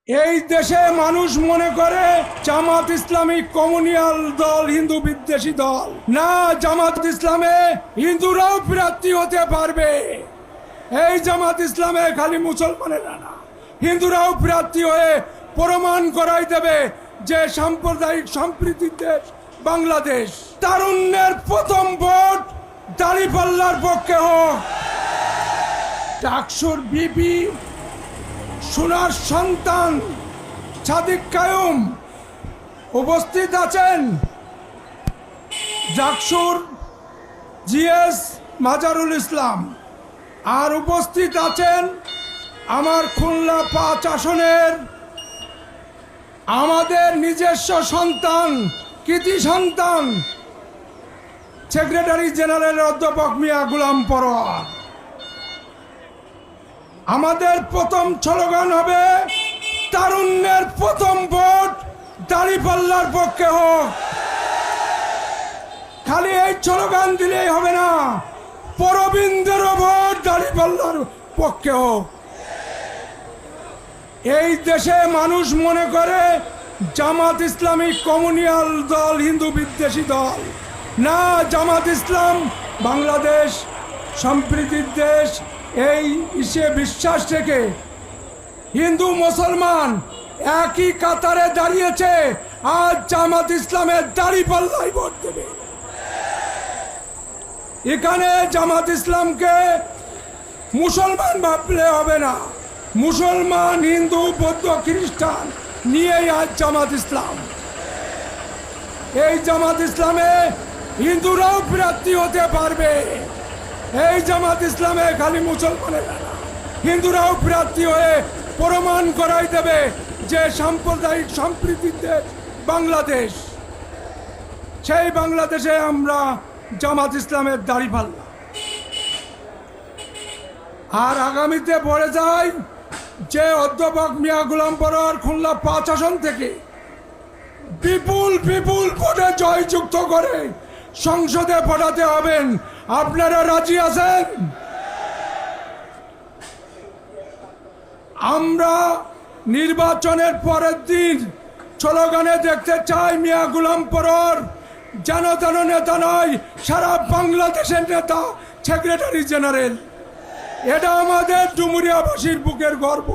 এই দেশে মানুষ মনে করে জামাত ইসলামী কমিউনিয়াল দল, হিন্দু বিদ্বেষী দল। না, জামাত ইসলামে হিন্দুরাও প্রার্থী হতে পারবে। এই জামাত ইসলামে খালি মুসলমানেরা না, হিন্দুরাও প্রার্থী হয়ে প্রমাণ করাই দেবে যে সাম্প্রদায়িক সম্প্রীতির দেশ বাংলাদেশ। তারুণ্যের প্রথম ভোট দাঁড়িপাল্লার পক্ষে হোক। ডাকসুর বিপি সোনার সন্তান সাদিক কায়ুম উপস্থিত আছেন। ডাকসুর জিএস মাজারুল ইসলাম আর উপস্থিত আছেন আমার খুলনা ৫ আসনের আমাদের নিজস্ব সন্তান, কৃতি সন্তান, সেক্রেটারি জেনারেল অধ্যাপক মিয়া গোলাম পরোয়ার। আমাদের প্রথম স্লোগান হবে তারুণ্যের প্রথম ভোট দাঁড়িপাল্লার পক্ষে হোক। খালি এই স্লোগান দিলেই হবে না, পরবীন্দ্রের ভোট দাঁড়িপাল্লার পক্ষে হোক। এই দেশে মানুষ মনে করে জামাত ইসলামী কমিউনিয়াল দল, হিন্দু বিদ্বেষী দল। না, জামাত ইসলাম বাংলাদেশ সম্প্রীতির দেশ, এই ইসে বিশ্বাস থেকে হিন্দু মুসলমান একই কাতারে দাঁড়িয়েছে। আজ জামাত ইসলামের দাঁড়িপাল্লাই ভোট দেবে। এখানে জামাত ইসলামকে মুসলমান ভাবলে হবে না। মুসলমান, হিন্দু, বৌদ্ধ, খ্রিস্টান নিয়েই আজ জামাত ইসলাম। এই জামাত ইসলামে হিন্দুরাও প্রার্থী হতে পারবে। এই জামাত ইসলামে খালি মুসলমানেরা না, হিন্দুরাও প্রার্থী হয়ে প্রমাণ করাই দেবে যে সাম্প্রদায়িক সম্প্রীতির দেশ বাংলাদেশ। সেই বাংলাদেশে আমরা জামাত ইসলামের দাঁড়িপাল্লা। আর আগামীতে পড়ে যায় যে অধ্যাপক মিয়া গোলাম পরোয়ার খুলনা ৫ আসন থেকে বিপুল বিপুল ভোটে জয়যুক্ত করে সংসদে পাঠাতে হবেন। আপনারা রাজি আছেন? আমরা নির্বাচনের পরের দিন স্লোগানে দেখতে চাই মিয়া গোলাম পরোয়ার যেন তেন নেতা নয়, সারা বাংলাদেশের নেতা, সেক্রেটারি জেনারেল। এটা আমাদের ডুমুরিয়াবাসীর বুকের গর্ব।